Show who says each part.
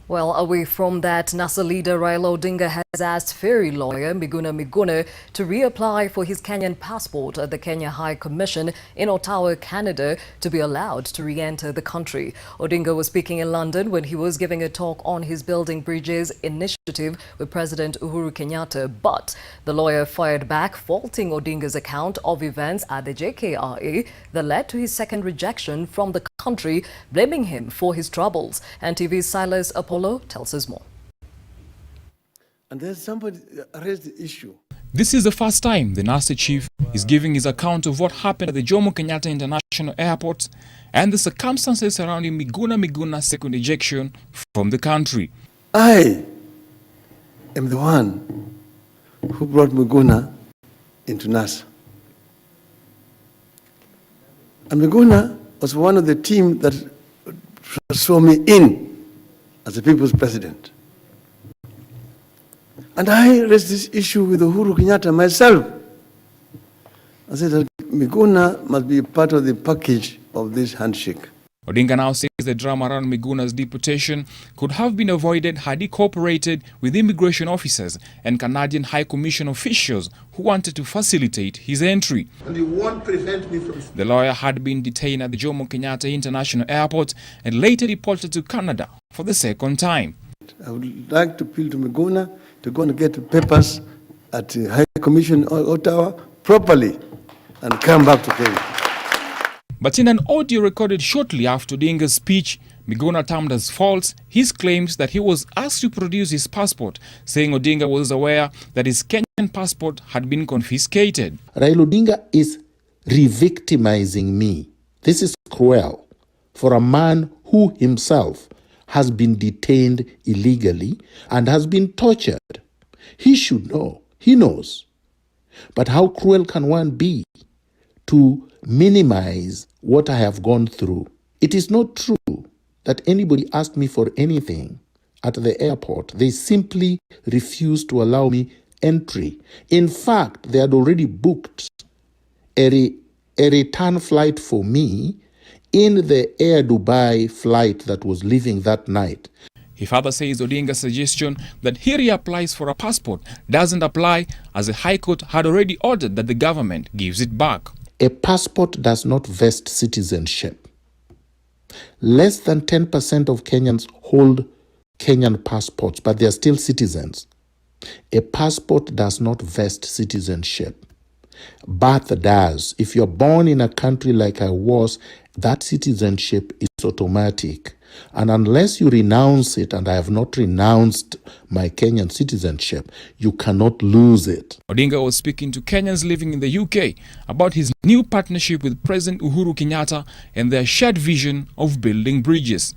Speaker 1: Well, away from that, NASA leader Raila Odinga has asked ferry lawyer Miguna Muguna to reapply for his Kenyan passport at the Kenya High Commission in Ottawa, Canada, to be allowed to re-enter the country. Odinga was speaking in London when he was giving a talk on his Building Bridges initiative with President Uhuru Kenyatta, but the lawyer fired back, faulting Odinga's account of events at the JKIA that led to his second rejection from the country, blaming him for his troubles. And TV's Silas Apollo tells us more.
Speaker 2: And then somebody raised the issue.
Speaker 3: This is the first time the NASA chief is giving his account of what happened at the Jomo Kenyatta International Airport and the circumstances surrounding Miguna Muguna's second ejection from the country.
Speaker 2: I am the one who brought Miguna into NASA. And Miguna was one of the team that saw me in as the people's president. And I raised this issue with Uhuru Kenyatta myself. I said that Miguna must be part of the package of this handshake.
Speaker 3: Odinga now says the drama around Miguna's deportation could have been avoided had he cooperated with immigration officers and Canadian High Commission officials who wanted to facilitate his entry.
Speaker 2: And you won't prevent me from...
Speaker 3: The lawyer had been detained at the Jomo Kenyatta International Airport and later deported to Canada for the second time.
Speaker 2: I would like to appeal to Miguna to go and get the papers at the High Commission in Ottawa properly and come back to Kenya.
Speaker 3: But in an audio recorded shortly after Odinga's speech, Miguna termed as false his claims that he was asked to produce his passport, saying Odinga was aware that his Kenyan passport had been confiscated.
Speaker 4: Raila Odinga is re-victimizing me. This is cruel for a man who himself has been detained illegally and has been tortured. He should know. He knows. But how cruel can one be to minimize what I have gone through? It is not true that anybody asked me for anything at the airport. They simply refused to allow me entry. In fact, they had already booked a return flight for me in the Air Dubai flight that was leaving that night.
Speaker 3: He further says Odinga's suggestion that he reapplies for a passport doesn't apply, as the High Court had already ordered that the government gives it back.
Speaker 4: A passport does not vest citizenship. Less than 10% of Kenyans hold Kenyan passports, but they are still citizens. A passport does not vest citizenship. Birth does. If you're born in a country like I was, that citizenship is automatic. And unless you renounce it, and I have not renounced my Kenyan citizenship, you cannot lose it.
Speaker 3: Odinga was speaking to Kenyans living in the UK about his new partnership with President Uhuru Kenyatta and their shared vision of building bridges.